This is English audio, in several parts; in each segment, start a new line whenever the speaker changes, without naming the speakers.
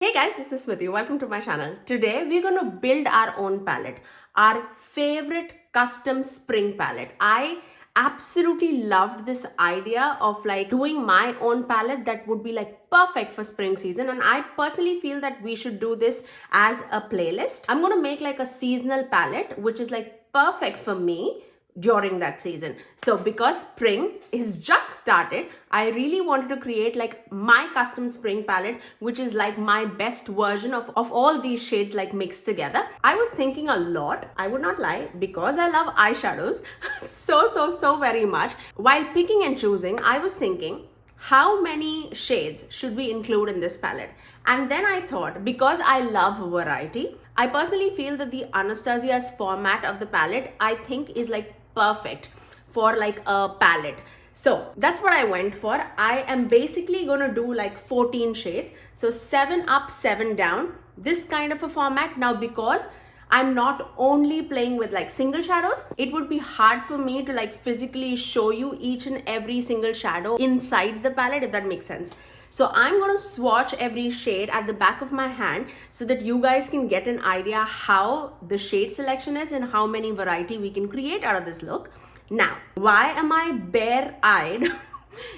Hey guys, this is Smithy. Welcome to my channel. Today we're going to build our own palette, our favorite custom spring palette. I absolutely loved this idea of like doing my own palette that would be like perfect for spring season, and I personally feel that we should do this as a playlist. I'm going to make like a seasonal palette which is like perfect for me during that season. So because spring is just started, I really wanted to create like my custom spring palette, which is like my best version of all these shades like mixed together. I was thinking a lot, I would not lie, because I love eyeshadows so very much. While picking and choosing, I was thinking, how many shades should we include in this palette? And then I thought, because I love variety, I personally feel that the Anastasia's format of the palette, I think, is like perfect for like a palette. So that's what I went for. I am basically going to do like 14 shades. So 7 up, 7 down, this kind of a format. Now, because I'm not only playing with like single shadows, it would be hard for me to like physically show you each and every single shadow inside the palette, if that makes sense. So I'm going to swatch every shade at the back of my hand so that you guys can get an idea how the shade selection is and how many variety we can create out of this look. Now, why am I bare-eyed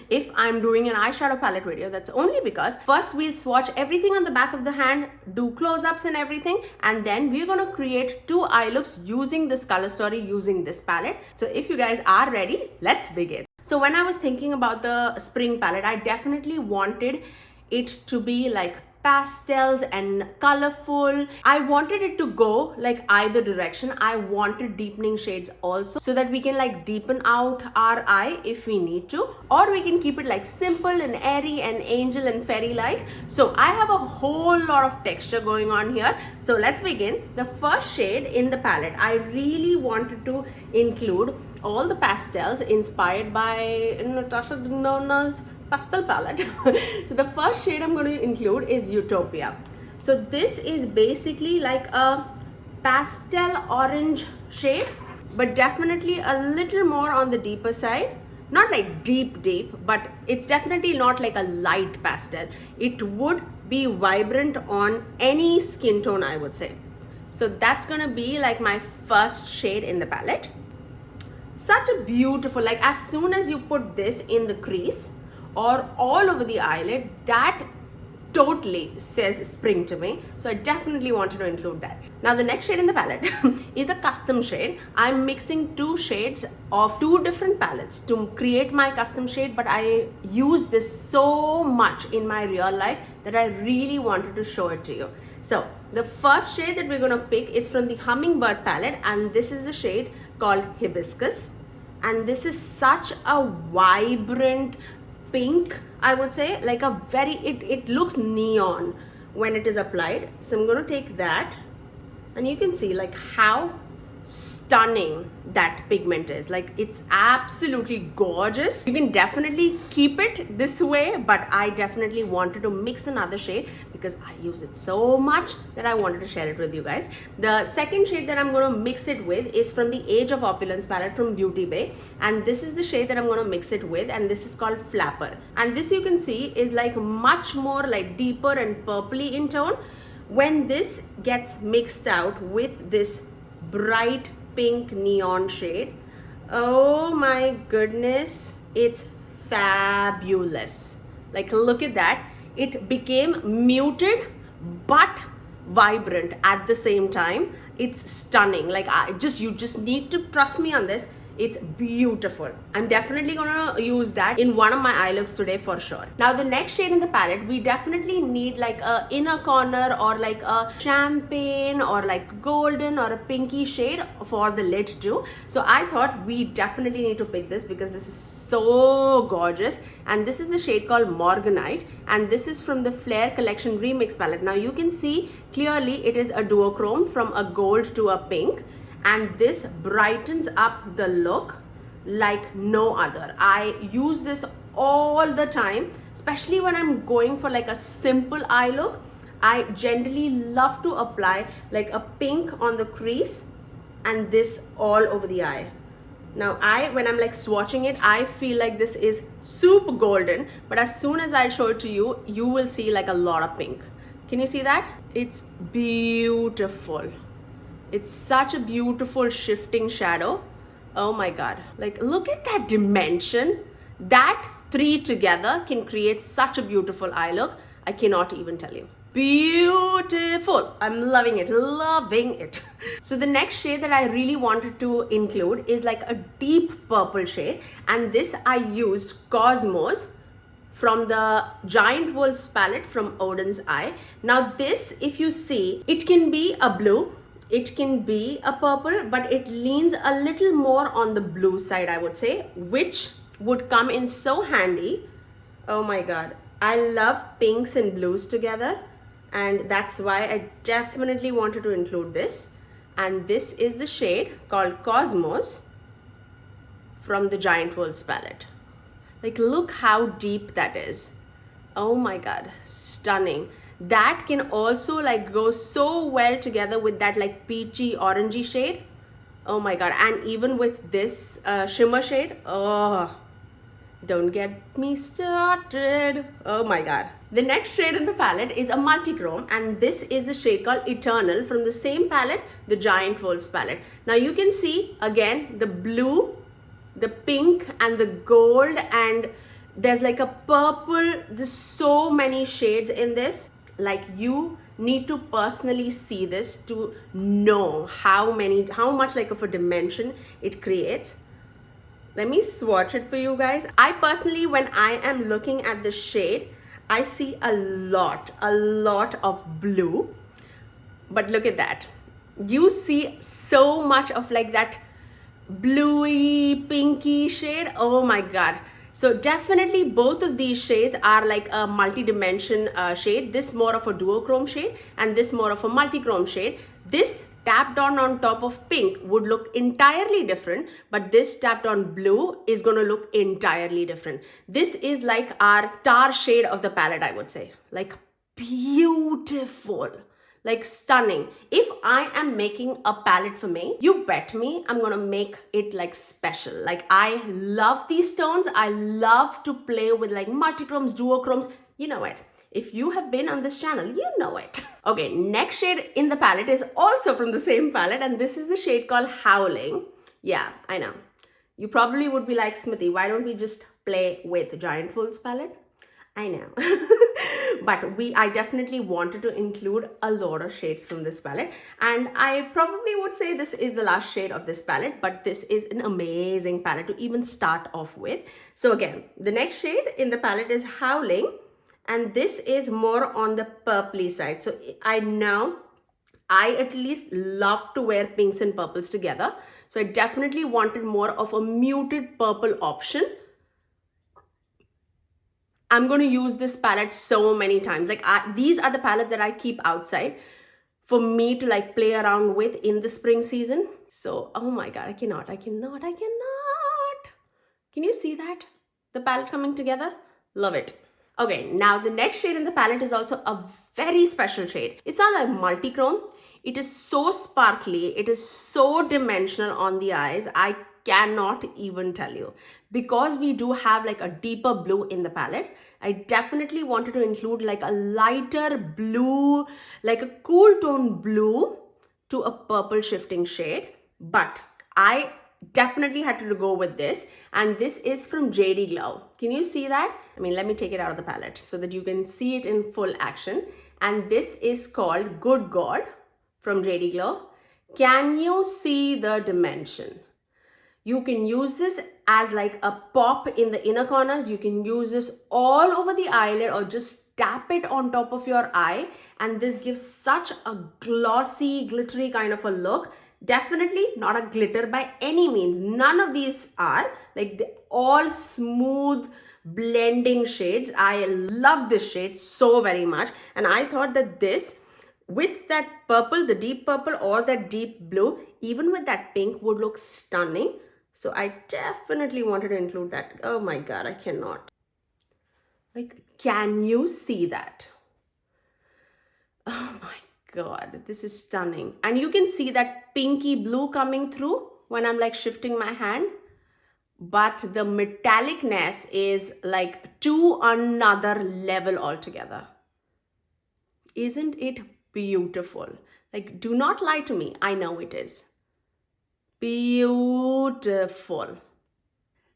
if I'm doing an eyeshadow palette video? That's only because first we'll swatch everything on the back of the hand, do close-ups and everything, and then we're going to create 2 eye looks using this color story, using this palette. So if you guys are ready, let's begin. So when I was thinking about the spring palette, I definitely wanted it to be like pastels and colorful. I wanted it to go like either direction. I wanted deepening shades also, so that we can like deepen out our eye if we need to, or we can keep it like simple and airy and angel and fairy like. So I have a whole lot of texture going on here. So let's begin. The first shade in the palette, I really wanted to include all the pastels inspired by Natasha Denona's pastel palette. So the first shade I'm going to include is Utopia. So this is basically like a pastel orange shade, but definitely a little more on the deeper side. Not like deep, but it's definitely not like a light pastel. It would be vibrant on any skin tone, I would say. So that's going to be like my first shade in the palette. Such a beautiful, like as soon as you put this in the crease or all over the eyelid, that totally says spring to me. So I definitely wanted to include that. Now the next shade in the palette is a custom shade. I'm mixing 2 shades of 2 different palettes to create my custom shade, but I use this so much in my real life that I really wanted to show it to you. So the first shade that we're going to pick is from the Hummingbird palette, and this is the shade called Hibiscus, and this is such a vibrant pink, I would say, like a very, it looks neon when it is applied. So I'm going to take that, and you can see like how stunning that pigment is. Like it's absolutely gorgeous. You can definitely keep it this way, but I definitely wanted to mix another shade because I use it so much that I wanted to share it with you guys. The second shade that I'm going to mix it with is from the Age of Opulence palette from Beauty Bay, and this is the shade that I'm going to mix it with, and this is called Flapper. And this, you can see, is like much more like deeper and purpley in tone. When this gets mixed out with this bright pink neon shade, oh my goodness, it's fabulous. Like look at that, it became muted but vibrant at the same time. It's stunning. Like you just need to trust me on this. It's beautiful. I'm definitely gonna use that in one of my eye looks today for sure. Now the next shade in the palette, we definitely need like a inner corner or like a champagne or like golden or a pinky shade for the lid too. So I thought we definitely need to pick this because this is so gorgeous. And this is the shade called Morganite, and this is from the Flare Collection Remix palette. Now you can see clearly it is a duochrome from a gold to a pink, and this brightens up the look like no other. I use this all the time, especially when I'm going for like a simple eye look. I generally love to apply like a pink on the crease and this all over the eye. Now when I'm like swatching it, I feel like this is super golden, but as soon as I show it to you, you will see like a lot of pink. Can you see that? It's beautiful. It's such a beautiful shifting shadow. Oh my God. Like, look at that dimension. That three together can create such a beautiful eye look. I cannot even tell you. Beautiful. I'm loving it, loving it. So the next shade that I really wanted to include is like a deep purple shade. And this I used Cosmos from the Giant Wolf's palette from Odin's Eye. Now this, if you see, it can be a blue, it can be a purple, but it leans a little more on the blue side, I would say, which would come in so handy. Oh my God. I love pinks and blues together, and that's why I definitely wanted to include this. And this is the shade called Cosmos from the Giant Wolf's palette. Like, look how deep that is. Oh my God, stunning. That can also like go so well together with that like peachy orangey shade. Oh my God. And even with this shimmer shade, oh, don't get me started. Oh my God. The next shade in the palette is a multi-chrome, and this is the shade called Eternal from the same palette, the Giant Wolf's palette. Now you can see again the blue, the pink and the gold, and there's like a purple. There's so many shades in this. Like, you need to personally see this to know how much like of a dimension it creates. Let me swatch it for you guys. I personally, when I am looking at the shade, I see a lot of blue, but look at that. You see so much of like that bluey pinky shade. Oh my God. So definitely both of these shades are like a multi-dimension shade. This more of a duochrome shade and this more of a multi-chrome shade. This tapped on top of pink would look entirely different, but this tapped on blue is going to look entirely different. This is like our tar shade of the palette, I would say. Like, beautiful. Like, stunning. If I am making a palette for me, you bet me I'm gonna make it like special. Like, I love these tones. I love to play with like multichromes, duochromes. You know it. If you have been on this channel, you know it. Okay, next shade in the palette is also from the same palette, and this is the shade called Howling. Yeah, I know. You probably would be like, Smithy, why don't we just play with Giant Wolf's palette? I know. But I definitely wanted to include a lot of shades from this palette, and I probably would say this is the last shade of this palette, but this is an amazing palette to even start off with. So again, the next shade in the palette is Howling, and this is more on the purpley side. So I know I at least love to wear pinks and purples together, so I definitely wanted more of a muted purple option. I'm going to use this palette so many times. Like, these are the palettes that I keep outside for me to like play around with in the spring season. So, oh my God, I cannot. Can you see that? The palette coming together? Love it. Okay, now the next shade in the palette is also a very special shade. It's not like multi-chrome. It is so sparkly. It is so dimensional on the eyes. I cannot even tell you. Because we do have like a deeper blue in the palette, I definitely wanted to include like a lighter blue, like a cool tone blue to a purple shifting shade. But I definitely had to go with this, and this is from JD Glow. Can you see that? I mean, let me take it out of the palette so that you can see it in full action. And this is called Good God from JD Glow. Can you see the dimension? You can use this as like a pop in the inner corners. You can use this all over the eyelid or just tap it on top of your eye. And this gives such a glossy, glittery kind of a look. Definitely not a glitter by any means. None of these are. Like, they're all smooth blending shades. I love this shade so very much. And I thought that this, with that purple, the deep purple or that deep blue, even with that pink, would look stunning. So I definitely wanted to include that. Oh my God, I cannot. Like, can you see that? Oh my God, this is stunning. And you can see that pinky blue coming through when I'm like shifting my hand. But the metallicness is like to another level altogether. Isn't it beautiful? Like, do not lie to me. I know it is. Beautiful.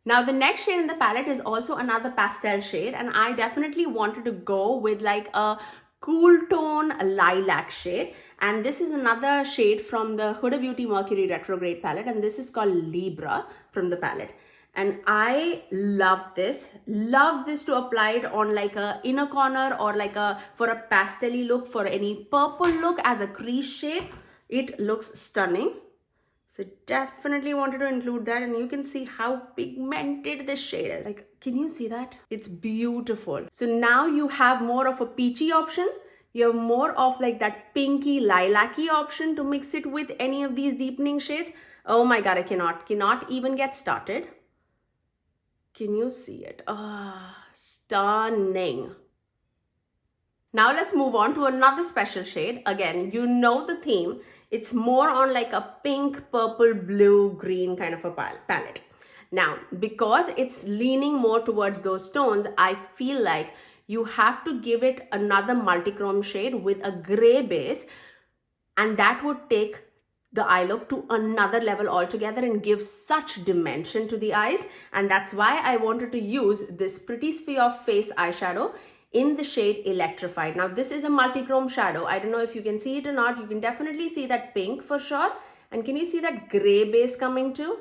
Now the next shade in the palette is also another pastel shade, and I definitely wanted to go with like a cool tone lilac shade, and this is another shade from the Huda Beauty Mercury Retrograde palette, and this is called Libra from the palette. And I love this to apply it on like a inner corner or like a for a pastel-y look, for any purple look as a crease shade. It looks stunning. So definitely wanted to include that, and you can see how pigmented this shade is. Like, can you see that? It's beautiful. So now you have more of a peachy option. You have more of like that pinky lilac-y option to mix it with any of these deepening shades. Oh my God, I cannot even get started. Can you see it? Ah, stunning. Now let's move on to another special shade. Again, you know the theme. It's more on like a pink, purple, blue, green kind of a palette. Now, because it's leaning more towards those tones, I feel like you have to give it another multichrome shade with a gray base, and that would take the eye look to another level altogether and give such dimension to the eyes. And that's why I wanted to use this Pretty Sphere of Face eyeshadow in the shade Electrified. Now this is a multi-chrome shadow. I don't know if you can see it or not. You can definitely see that pink for sure. And can you see that gray base coming too?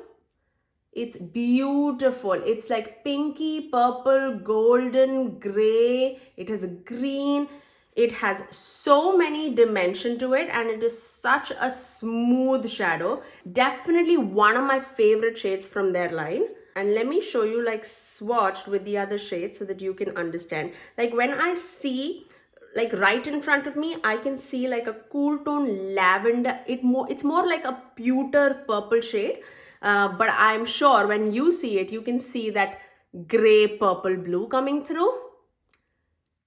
It's beautiful. It's like pinky, purple, golden, gray. It has green. It has so many dimension to it, and it is such a smooth shadow. Definitely one of my favorite shades from their line. And let me show you like swatched with the other shades so that you can understand. Like when I see like right in front of me, I can see like a cool tone lavender. It's more like a pewter purple shade. But I'm sure when you see it, you can see that gray, purple, blue coming through.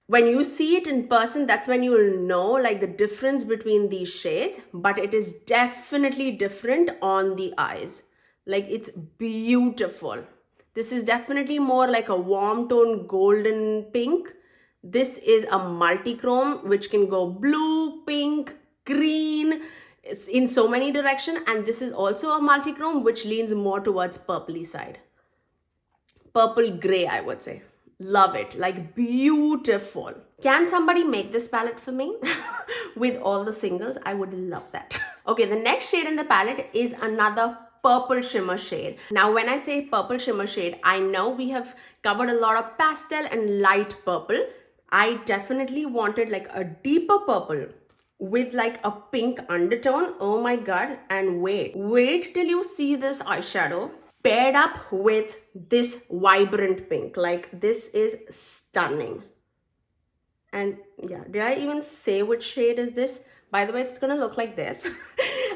When you see it in person, that's when you will know like the difference between these shades, but it is definitely different on the eyes. Like it's beautiful. This is definitely more like a warm tone golden pink. This is a multi-chrome which can go blue, pink, green. It's in so many directions, and this is also a multi-chrome which leans more towards purpley side. Purple gray, I would say. Love it. Like beautiful. Can somebody make this palette for me with all the singles? I would love that. Okay, the next shade in the palette is another purple shimmer shade. Now when I say purple shimmer shade, I know we have covered a lot of pastel and light purple. I definitely wanted like a deeper purple with like a pink undertone. Oh my God. And wait till you see this eyeshadow paired up with this vibrant pink. Like this is stunning. And yeah, did I even say which shade is this? By the way, it's gonna look like this.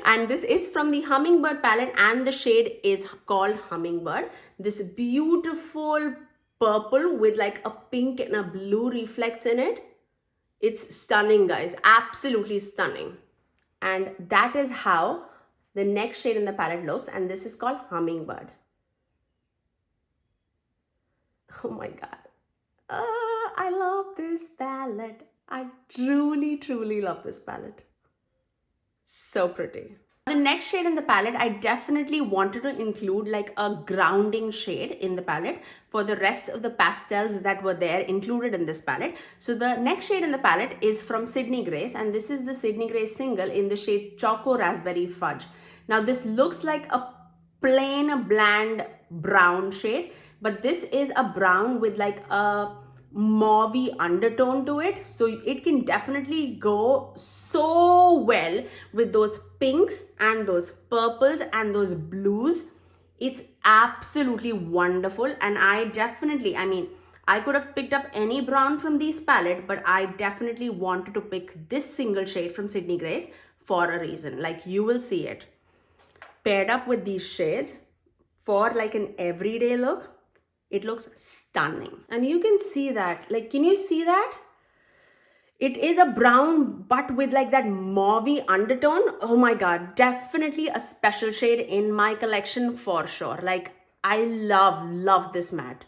And this is from the Hummingbird palette, and the shade is called Hummingbird. This beautiful purple with like a pink and a blue reflex in it. It's stunning, guys. Absolutely stunning. And that is how the next shade in the palette looks, and this is called Hummingbird. Oh my God. I love this palette. I truly love this palette. So pretty. The next shade in the palette, I definitely wanted to include like a grounding shade in the palette for the rest of the pastels that were there included in this palette. So the next shade in the palette is from Sydney Grace, and this is the Sydney Grace single in the shade Choco Raspberry Fudge. Now this looks like a plain bland brown shade, but this is a brown with like a mauvey undertone to it, so it can definitely go so well with those pinks and those purples and those blues. It's absolutely wonderful. And I mean, I could have picked up any brown from these palette, but I definitely wanted to pick this single shade from Sydney Grace for a reason. Like you will see it paired up with these shades for like an everyday look. It looks stunning. And you can see that, like, can you see that? It is a brown, but with like that mauvey undertone. Oh my God, definitely a special shade in my collection for sure. Like, I love this matte.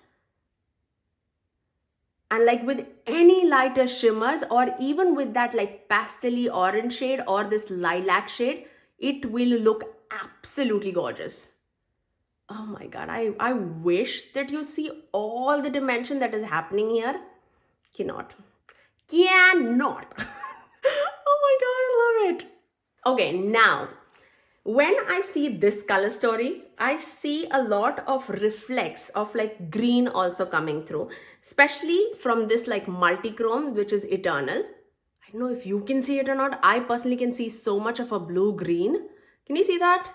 And like with any lighter shimmers or even with that like pastel orange shade or this lilac shade, it will look absolutely gorgeous. Oh my god, I wish that you see all the dimension that is happening here. Cannot. Cannot. Oh my god, I love it. Okay, now when I see this color story, I see a lot of reflex of like green also coming through, especially from this like multichrome, which is eternal. I don't know if you can see it or not. I personally can see so much of a blue green. Can you see that?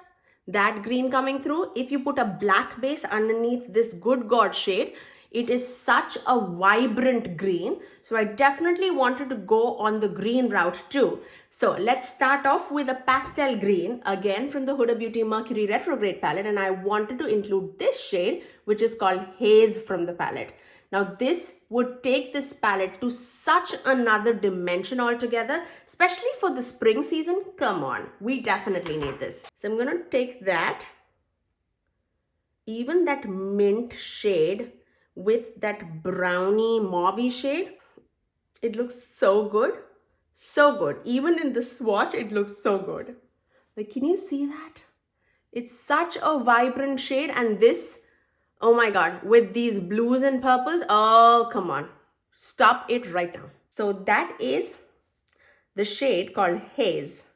That green coming through. If you put a black base underneath this good God shade, it is such a vibrant green. So I definitely wanted to go on the green route too. So let's start off with a pastel green, again from the Huda Beauty Mercury Retrograde palette, and I wanted to include this shade, which is called Haze from the palette. Now this would take this palette to such another dimension altogether, especially for the spring season. Come on, we definitely need this. So I'm gonna take that, even that mint shade with that brownie mauvey shade. It looks so good. So good. Even in the swatch, it looks so good. Like, can you see that? It's such a vibrant shade, and this, oh my god, with these blues and purples, oh, come on. Stop it right now. So that is the shade called Haze.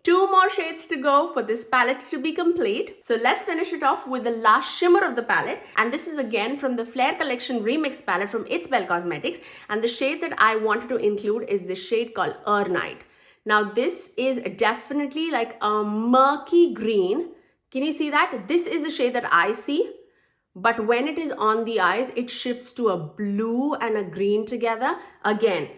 2 more shades to go for this palette to be complete. So let's finish it off with the last shimmer of the palette. And this is again from the Flare Collection Remix palette from It's Belle Cosmetics. And the shade that I wanted to include is the shade called Urnite. Now this is definitely like a murky green. Can you see that? This is the shade that I see. But when it is on the eyes, it shifts to a blue and a green together. Again,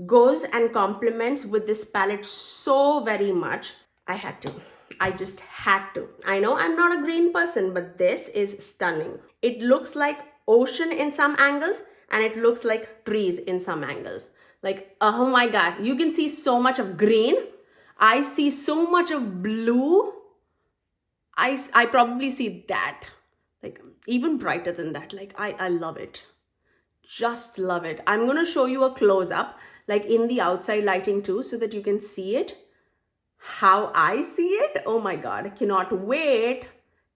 goes and complements with this palette so very much. I just had to. I know I'm not a green person, but this is stunning. It looks like ocean in some angles and it looks like trees in some angles. Like, oh my god, you can see so much of green. I see so much of blue. I probably see that. Like, even brighter than that. Like, I love it. Just love it. I'm going to show you a close-up, like in the outside lighting too, so that you can see it. How I see it. Oh my god. Cannot wait.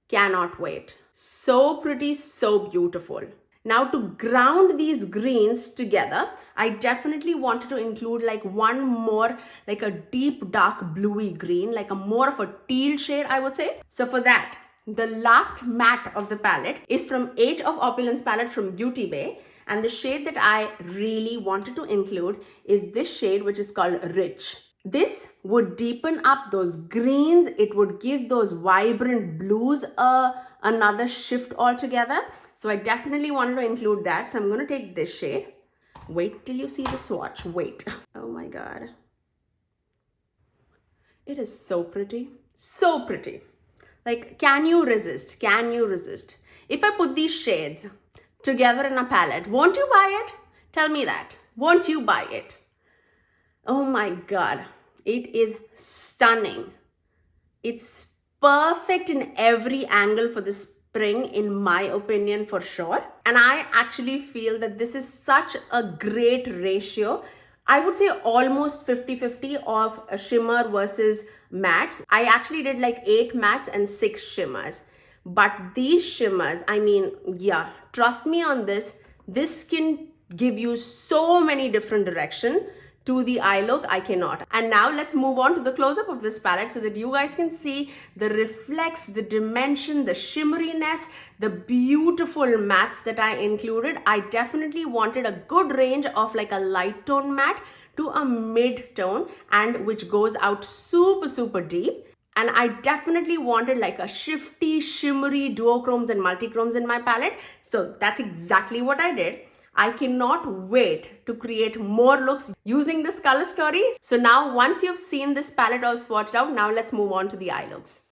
Cannot wait. So pretty, so beautiful. Now to ground these greens together, I definitely wanted to include like one more, like a deep dark bluey green, like a more of a teal shade, I would say. So for that, the last matte of the palette is from Age of Opulence palette from Beauty Bay. And the shade that I really wanted to include is this shade, which is called Rich. This would deepen up those greens. It would give those vibrant blues another shift altogether. So I definitely wanted to include that. So I'm going to take this shade. Wait till you see the swatch. Wait. Oh my god. It is so pretty. So pretty. Like, can you resist? Can you resist? If I put these shades together in a palette, won't you buy it? Tell me that. Won't you buy it? Oh my god. It is stunning. It's perfect in every angle for the spring, in my opinion, for sure. And I actually feel that this is such a great ratio. I would say almost 50-50 of a shimmer versus mattes. I actually did like 8 mattes and 6 shimmers. But these shimmers, I mean, yeah, trust me on this. This can give you so many different directions. To the eye look, I cannot. And now let's move on to the close-up of this palette so that you guys can see the reflex, the dimension, the shimmeriness, the beautiful mattes that I included. I definitely wanted a good range of like a light tone matte to a mid tone, and which goes out super, super deep. And I definitely wanted like a shifty, shimmery duochromes and multichromes in my palette. So that's exactly what I did. I cannot wait to create more looks using this color story. So now once you've seen this palette all swatched out, now let's move on to the eye looks.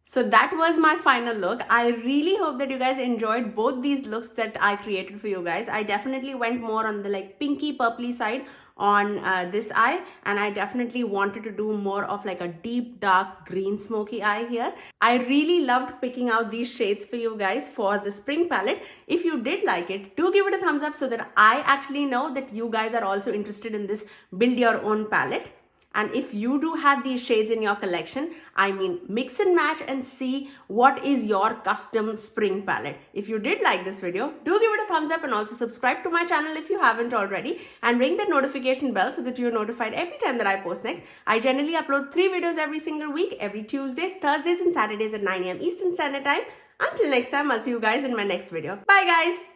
So that was my final look. I really hope that you guys enjoyed both these looks that I created for you guys. I definitely went more on the like pinky purpley side on this eye, and I definitely wanted to do more of like a deep dark green smoky eye here. I really loved picking out these shades for you guys for the spring palette. If you did like it, do give it a thumbs up so that I actually know that you guys are also interested in this build your own palette. And if you do have these shades in your collection, I mean, mix and match and see what is your custom spring palette. If you did like this video, do give it a thumbs up and also subscribe to my channel if you haven't already, and ring the notification bell so that you're notified every time that I post next. I generally upload 3 videos every single week, every Tuesdays, Thursdays and Saturdays at 9 a.m. Eastern Standard Time. Until next time, I'll see you guys in my next video. Bye guys!